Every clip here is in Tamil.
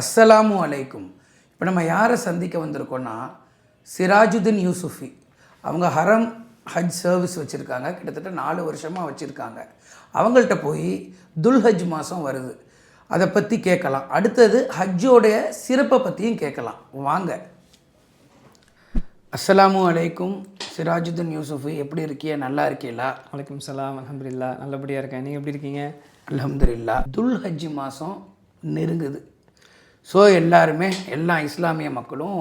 அஸ்ஸலாமு அலைக்கும். இப்போ நம்ம யாரை சந்திக்க வந்திருக்கோன்னா, சிராஜுதீன் யூசுஃபி. அவங்க ஹரம் ஹஜ் சர்வீஸ் வச்சுருக்காங்க, கிட்டத்தட்ட 4 வருஷமாக வச்சுருக்காங்க. அவங்கள்ட்ட போய் துல்ஹஜ் மாதம் வருது, அதை பற்றி கேட்கலாம். அடுத்தது ஹஜ்ஜோடைய சிறப்பை பற்றியும் கேட்கலாம். வாங்க. அஸ்ஸலாமு அலைக்கும் சிராஜுதீன் யூசுஃபி, எப்படி இருக்கீங்க? நல்லா இருக்கீங்களா? வலைக்கம் சலாம், அல்ஹம்துலில்லாஹ், நல்லபடியாக இருக்கேன். நீங்கள் எப்படி இருக்கீங்க? அல்ஹம்துலில்லாஹ். துல்ஹஜ் மாதம் நெருங்குது. ஸோ எல்லாருமே எல்லா இஸ்லாமிய மக்களும்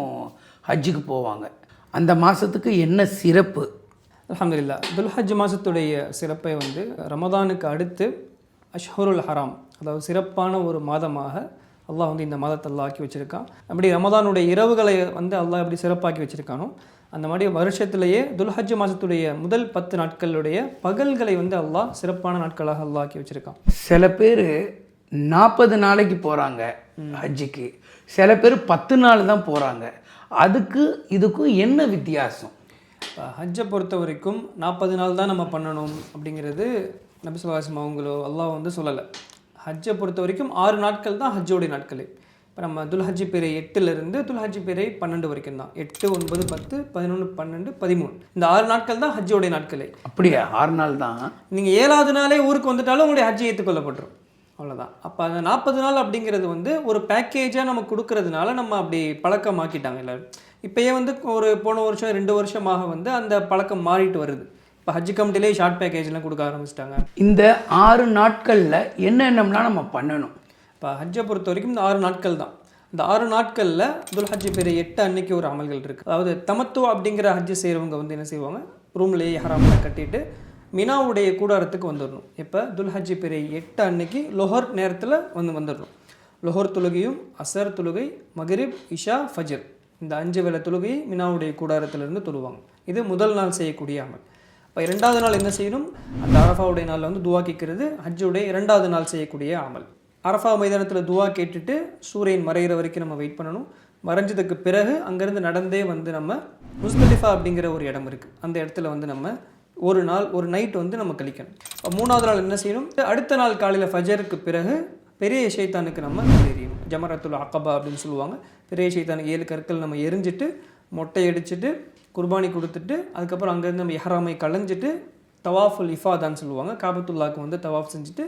ஹஜ்ஜுக்கு போவாங்க. அந்த மாதத்துக்கு என்ன சிறப்பு? அல்ஹம்துலில்லாஹ். துல்ஹஜ் மாதத்துடைய சிறப்பை ரமதானுக்கு அடுத்து அஷ்ஹுருல் ஹராம், அதாவது சிறப்பான ஒரு மாதமாக அல்லாஹ் இந்த மாதத்தை அல்லாஹ் ஆக்கி வச்சுருக்கான். அப்படி ரமதானுடைய இரவுகளை அல்லாஹ் எப்படி சிறப்பாக்கி வச்சுருக்கானோ, அந்த மாதிரி வருஷத்துலேயே துல்ஹஜ் மாதத்துடைய முதல் 10 நாட்களுடைய பகல்களை அல்லாஹ் சிறப்பான நாட்களாக அல்லாஹ் ஆக்கி வச்சுருக்கான். சில பேர் 40 நாளைக்கு போகிறாங்க ஹஜ்ஜுக்கு, சில பேர் 10 நாள் தான் போகிறாங்க. இதுக்கும் என்ன வித்தியாசம்? ஹஜ்ஜை பொறுத்த வரைக்கும் 40 நாள் தான் நம்ம பண்ணணும் அப்படிங்கிறது நபி ஸல்லல்லாஹு அலைஹி வஸல்லம் அவங்களோ அல்லாஹ் சொல்லலை. ஹஜ்ஜை பொறுத்த வரைக்கும் 6 நாட்கள் தான் ஹஜ்ஜோடைய நாட்களே. இப்போ நம்ம துல்ஹஜ் பிறை 8லேருந்து துல்ஹஜ் பிறை 12 வரைக்கும் தான். 8, 9, 10, 11, 12, 13 இந்த 6 நாட்கள் தான் ஹஜ்ஜோடைய நாட்களே. அப்படியே 6 நாள் தான். நீங்கள் 7வது நாளே ஊருக்கு வந்துட்டாலும் உங்களுடைய ஹஜ்ஜை ஏற்றுக்கொள்ளப்பட்டுரும், அவ்வளோதான். அப்போ அந்த 40 நாள் அப்படிங்கிறது ஒரு பேக்கேஜாக நம்ம கொடுக்கறதுனால நம்ம அப்படி பழக்கமாக்கிட்டாங்க எல்லோரும். இப்போயே ஒரு போன வருஷம் 2 வருஷமாக அந்த பழக்கம் மாறிட்டு வருது. இப்போ ஹஜ் கமிட்டிலே ஷார்ட் பேக்கேஜ்லாம் கொடுக்க ஆரம்பிச்சிட்டாங்க. இந்த 6 நாட்களில் என்னென்னலாம் நம்ம பண்ணணும்? இப்போ ஹஜ்ஜை பொறுத்த வரைக்கும் இந்த 6 நாட்கள் தான். இந்த 6 நாட்களில் துல்ஹஜ் பிறை 8 அன்னைக்கு ஒரு அமல்கள் இருக்குது. அதாவது தமத்து அப்படிங்கிற ஹஜ்ஜு செய்கிறவங்க என்ன செய்வாங்க, ரூம்லேயே ஹராமெலாம் கட்டிட்டு மினாவுடைய கூடாரத்துக்கு வந்துடணும். இப்போ துல்ஹஜ் பிறை 8 அன்னைக்கு லொஹர் நேரத்தில் வந்துடணும். லொஹர் தொழுகையும், அசர் தொழுகை, மகரிப், இஷா, ஃபஜர் இந்த 5 வேளை தொழுகையை மினாவுடைய கூடாரத்திலிருந்து தொழுவாங்க. இது முதல் நாள் செய்யக்கூடிய அமல். இப்போ 2வது நாள் என்ன செய்யணும், அந்த அரஃபாவுடைய நாளில் துவா கேட்கறது ஹஜ்ஜுடைய 2வது நாள் செய்யக்கூடிய அமல். அரஃபா மைதானத்தில் துவா கேட்டுட்டு சூரியன் மறைகிற வரைக்கும் நம்ம வெயிட் பண்ணணும். மறைஞ்சதுக்கு பிறகு அங்கேருந்து நடந்தே நம்ம முஸ்தலிஃபா அப்படிங்கிற ஒரு இடம் இருக்குது, அந்த இடத்துல நம்ம ஒரு நாள் ஒரு நைட் நம்ம கழிக்கணும். இப்போ 3வது நாள் என்ன செய்யணும், அடுத்த நாள் காலையில் ஃபஜருக்கு பிறகு பெரிய ஷைத்தானுக்கு நம்ம எறியணும். ஜமரத்துல் அக்கபா அப்படின்னு சொல்லுவாங்க. பெரிய ஷைத்தானுக்கு 7 கற்கள் நம்ம எரிஞ்சிட்டு மொட்டை அடிச்சுட்டு குர்பானி கொடுத்துட்டு அதுக்கப்புறம் அங்கேருந்து நம்ம இஹ்ராமை களைஞ்சிட்டு தவாஃபுல் இஃபாதான்னு சொல்லுவாங்க, காபத்துல்லாவுக்கு தவாஃப் செஞ்சுட்டு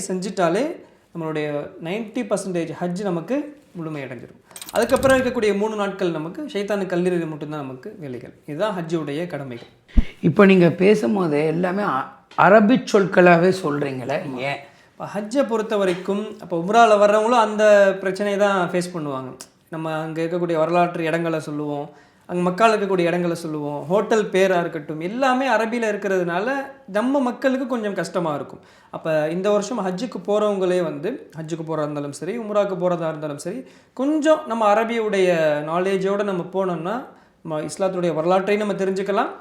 செஞ்சிட்டாலே நம்மளுடைய 90% ஹஜ் நமக்கு முழுமையடைஞ்சிடும். அதுக்கப்புறம் இருக்கக்கூடிய 3 நாட்கள் நமக்கு ஷைத்தானுக்கு கல்லெறிவது மட்டும்தான் நமக்கு வேலைகள். இதுதான் ஹஜ்ஜுடைய கடமைகள். இப்போ நீங்கள் பேசும்போது எல்லாமே அரபிக் சொற்களாகவே சொல்கிறீங்களே, ஏன்? இப்போ ஹஜ்ஜை பொறுத்த வரைக்கும் அப்போ உம்ராவில் வர்றவங்களும் அந்த பிரச்சனையை தான் ஃபேஸ் பண்ணுவாங்க. நம்ம அங்கே இருக்கக்கூடிய வரலாற்று இடங்களை சொல்லுவோம், அங்கே மக்கள் இருக்கக்கூடிய இடங்களை சொல்லுவோம், ஹோட்டல் பேராக இருக்கட்டும், எல்லாமே அரபியில் இருக்கிறதுனால நம்ம மக்களுக்கு கொஞ்சம் கஷ்டமாக இருக்கும். அப்போ இந்த வருஷம் ஹஜ்ஜுக்கு போகிறவங்களே ஹஜ்ஜுக்கு போகிறதா இருந்தாலும் சரி, உம்ராவுக்கு போகிறதா இருந்தாலும் சரி, கொஞ்சம் நம்ம அரபியுடைய நாலேஜோடு நம்ம போனோம்னா நம்ம இஸ்லாத்துடைய வரலாற்றையும் நம்ம தெரிஞ்சுக்கலாம்,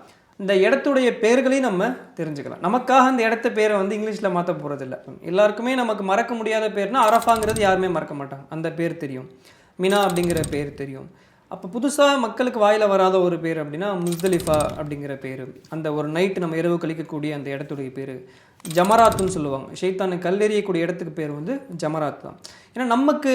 இந்த இடத்துடைய பேர்களையும் நம்ம தெரிஞ்சுக்கலாம். நமக்காக அந்த இடத்த பேரை இங்கிலீஷில் மாற்ற போகிறதில்ல. எல்லாருக்குமே நமக்கு மறக்க முடியாத பேர்னா அரஃபாங்கிறது யாருமே மறக்க மாட்டாங்க, அந்த பேர் தெரியும். மினா அப்படிங்கிற பேர் தெரியும். அப்போ புதுசாக மக்களுக்கு வாயில் வராத ஒரு பேர் அப்படின்னா முஸ்தலிஃபா அப்படிங்கிற பேர், அந்த ஒரு நைட்டு நம்ம இரவு கழிக்கக்கூடிய அந்த இடத்துடைய பேர். ஜமராத்துன்னு சொல்லுவாங்க, ஷைத்தானை கல்லெறியக்கூடிய இடத்துக்கு பேர் ஜமராத் தான். ஏன்னா நமக்கு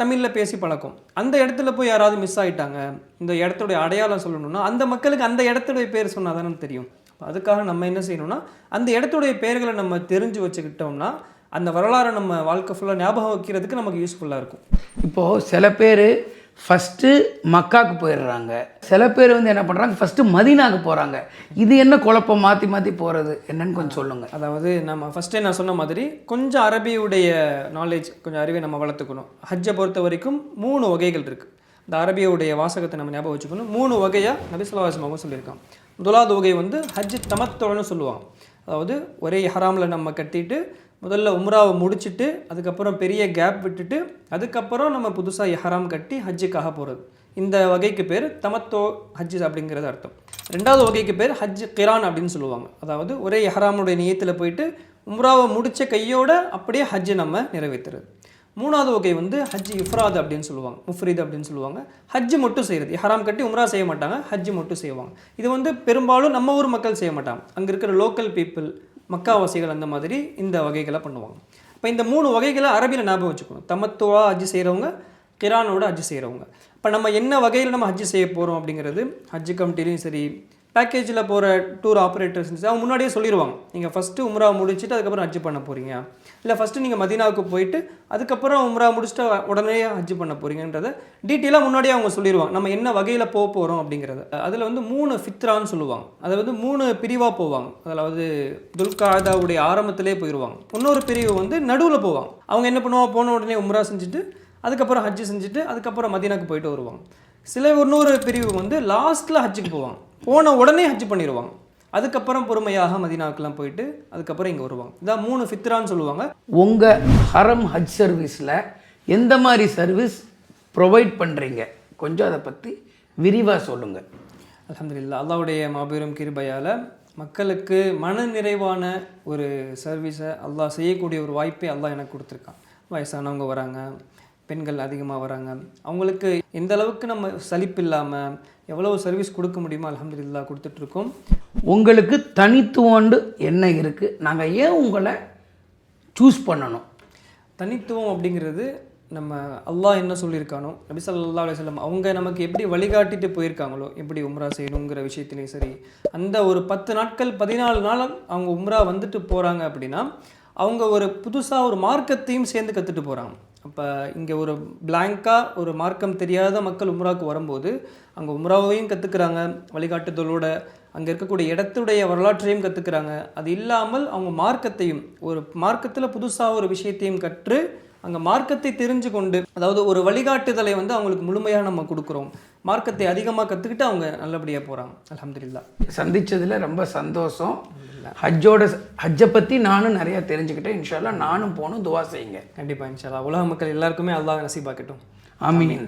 தமிழில் பேசி பழக்கம். அந்த இடத்துல போய் யாராவது மிஸ் ஆகிட்டாங்க, இந்த இடத்துடைய அடையாளம் சொல்லணும்னா அந்த மக்களுக்கு அந்த இடத்துடைய பேர் சொன்னால் தானே தெரியும். அதுக்காக நம்ம என்ன செய்யணும்னா அந்த இடத்துடைய பேர்களை நம்ம தெரிஞ்சு வச்சுக்கிட்டோம்னா அந்த வரலாறை நம்ம வாழ்க்கை ஃபுல்லாக ஞாபகம் வைக்கிறதுக்கு நமக்கு யூஸ்ஃபுல்லாக இருக்கும். இப்போது சில பேர் ஃபஸ்ட்டு மக்காவுக்கு போயிடுறாங்க, சில பேர் என்ன பண்ணுறாங்க, ஃபஸ்ட்டு மதீனாவுக்கு போகிறாங்க. இது என்ன குழப்பம், மாற்றி மாற்றி போகிறது என்னன்னு கொஞ்சம் சொல்லுங்கள். அதாவது நம்ம ஃபஸ்ட்டே நான் சொன்ன மாதிரி கொஞ்சம் அரபியுடைய நாலேஜ், கொஞ்சம் அறிவை நம்ம வளர்த்துக்கணும். ஹஜ்ஜை பொறுத்த வரைக்கும் 3 வகைகள் இருக்குது. இந்த அரபியுடைய வாசகத்தை நம்ம ஞாபகம் வச்சுக்கணும். 3 வகையாக நபி ஸல்லல்லாஹு அலைஹி வஸல்லம் சொல்லியிருக்காங்க. முதலாவது வகை ஹஜ் தமத்துன்னு சொல்லுவாங்க. அதாவது ஒரே ஹராமில் நம்ம கட்டிட்டு முதல்ல உம்ராவை முடிச்சுட்டு அதுக்கப்புறம் பெரிய கேப் விட்டுட்டு அதுக்கப்புறம் நம்ம புதுசாக இஹ்ராம் கட்டி ஹஜ்ஜுக்காக போகிறது. இந்த வகைக்கு பேர் தமத்தோ ஹஜ் அப்படிங்கிறது அர்த்தம். 2வது வகைக்கு பேர் ஹஜ் கிரான் அப்படின்னு சொல்லுவாங்க. அதாவது ஒரே இஹ்ராமுடைய நியத்தில் போயிட்டு உம்ராவை முடித்த கையோடு அப்படியே ஹஜ்ஜை நம்ம நிறைவேற்றுறது. 3வது வகை ஹஜ் இஃப்ராத் அப்படின்னு சொல்லுவாங்க, முஃப்ரீத் அப்படின்னு சொல்லுவாங்க. ஹஜ்ஜு மட்டும் செய்கிறது, இஹ்ராம் கட்டி உம்ரா செய்ய மாட்டாங்க, ஹஜ்ஜு மட்டும் செய்வாங்க. இது பெரும்பாலும் நம்ம ஊர் மக்கள் செய்ய மாட்டாங்க, அங்கே இருக்கிற லோக்கல் பீப்புள் மக்காவாசிகள் அந்த மாதிரி இந்த வகைகளை பண்ணுவாங்க. இப்போ இந்த 3 வகைகளை அரபியில் ஞாபகம் வச்சுக்கணும். தமத்துவா ஹஜ் செய்கிறவங்க கிரானோட ஹஜ் செய்கிறவங்க. இப்போ நம்ம என்ன வகையில் நம்ம ஹஜ் செய்ய போகிறோம் அப்படிங்கிறது ஹஜ் கமிட்டிலையும் சரி, பேக்கேஜில் போகிற டூர் ஆப்ரேட்டர்ஸ் அவங்க முன்னாடியே சொல்லிடுவாங்க. நீங்கள் ஃபஸ்ட்டு உம்ரா முடிச்சுட்டு அதுக்கப்புறம் ஹஜ் பண்ண போகிறீங்க, இல்லை ஃபஸ்ட்டு நீங்கள் மதீனாவுக்கு போயிட்டு அதுக்கப்புறம் உம்ரா முடிச்சுட்டு உடனே ஹஜ் பண்ண போகிறீங்கன்றதை டீட்டெயிலாக முன்னாடியே அவங்க சொல்லிடுவாங்க. நம்ம என்ன வகையில் போக போகிறோம் அப்படிங்கிறது. அதில் வந்து 3 ஃபித்ரான்னு சொல்லுவாங்க. அதாவது 3 பிரிவாக போவாங்க. அதாவது துல்காதாவுடைய ஆரம்பத்திலே போயிடுவாங்க. இன்னொரு பிரிவு வந்து நடுவில் போவாங்க. அவங்க என்ன பண்ணுவாங்க, போன உடனே உம்ரா செஞ்சுட்டு அதுக்கப்புறம் ஹஜ் செஞ்சுட்டு அதுக்கப்புறம் மதீனாக்கு போயிட்டு வருவாங்க. இன்னொரு பிரிவு வந்து லாஸ்ட்டில் ஹஜ்ஜுக்கு போவாங்க. போன உடனே ஹஜ் பண்ணிடுவாங்க. அதுக்கப்புறம் பொறுமையாக மதீனாக்கெல்லாம் போயிட்டு அதுக்கப்புறம் இங்கே வருவாங்க. இதான் 3 ஃபித்ரான்னு சொல்லுவாங்க. உங்கள் ஹரம் ஹஜ் சர்வீஸில் எந்த மாதிரி சர்வீஸ் ப்ரொவைட் பண்ணுறீங்க, கொஞ்சம் அதை பற்றி விரிவாக சொல்லுங்கள். அல்ஹம்துலில்லாஹ், அல்லாஹ்வுடைய மாபெரும் கிருபையால் மக்களுக்கு மன நிறைவான ஒரு சர்வீஸை அல்லாஹ் செய்யக்கூடிய ஒரு வாய்ப்பை அல்லாஹ் எனக்கு கொடுத்துருக்கான். வயசானவங்க வராங்க, பெண்கள் அதிகமாக வராங்க. அவங்களுக்கு எந்த அளவுக்கு நம்ம சலிப்பு இல்லாமல் எவ்வளோ சர்வீஸ் கொடுக்க முடியுமோ அல்ஹம்துலில்லாஹ் கொடுத்துட்ருக்கோம். உங்களுக்கு தனித்துவண்டு என்ன இருக்குது, நாங்கள் ஏன் உங்களை சூஸ் பண்ணணும்? தனித்துவம் அப்படிங்கிறது நம்ம அல்லாஹ் என்ன சொல்லியிருக்கானோ, நபி ஸல்லல்லாஹு அலைஹி வஸல்லம் அவங்க நமக்கு எப்படி வழிகாட்டிட்டு போயிருக்காங்களோ, எப்படி உம்ரா செய்யணுங்கிற விஷயத்துலையும் சரி, அந்த ஒரு 10 நாட்கள் 14 நாள் அவங்க உம்ரா வந்துட்டு போகிறாங்க அப்படின்னா அவங்க ஒரு புதுசாக ஒரு மார்க்கத்தையும் சேர்ந்து கற்றுட்டு போகிறாங்க. அப்போ இங்கே ஒரு பிளாங்காக ஒரு மார்க்கம் தெரியாத மக்கள் உம்ராவுக்கு வரும்போது அங்கே உம்ராவையும் கற்றுக்குறாங்க, வழிகாட்டுதலோட அங்கே இருக்கக்கூடிய இடத்துடைய வரலாற்றையும் கற்றுக்குறாங்க. அது இல்லாமல் அவங்க மார்க்கத்தையும் ஒரு மார்க்கத்தில் புதுசாக ஒரு விஷயத்தையும் கற்று அங்கே மார்க்கத்தை தெரிஞ்சு கொண்டு, அதாவது ஒரு வழிகாட்டுதலை வந்து அவங்களுக்கு முழுமையாக நம்ம கொடுக்குறோம். மார்க்கத்தை அதிகமாக கற்றுக்கிட்டு அவங்க நல்லபடியாக போகிறாங்க. அல்ஹம்துலில்லாஹ். சந்தித்ததில் ரொம்ப சந்தோஷம். ஹஜ்ஜை பற்றி நானும் நிறையா தெரிஞ்சுக்கிட்டேன். இன்ஷா அல்லாஹ் நானும் போகணும், துவா செய்யுங்க. கண்டிப்பாக இன்ஷா அல்லாஹ். உலக மக்கள் எல்லாருக்குமே அல்லாஹ் நசீபாக்கட்டும். ஆமீன்.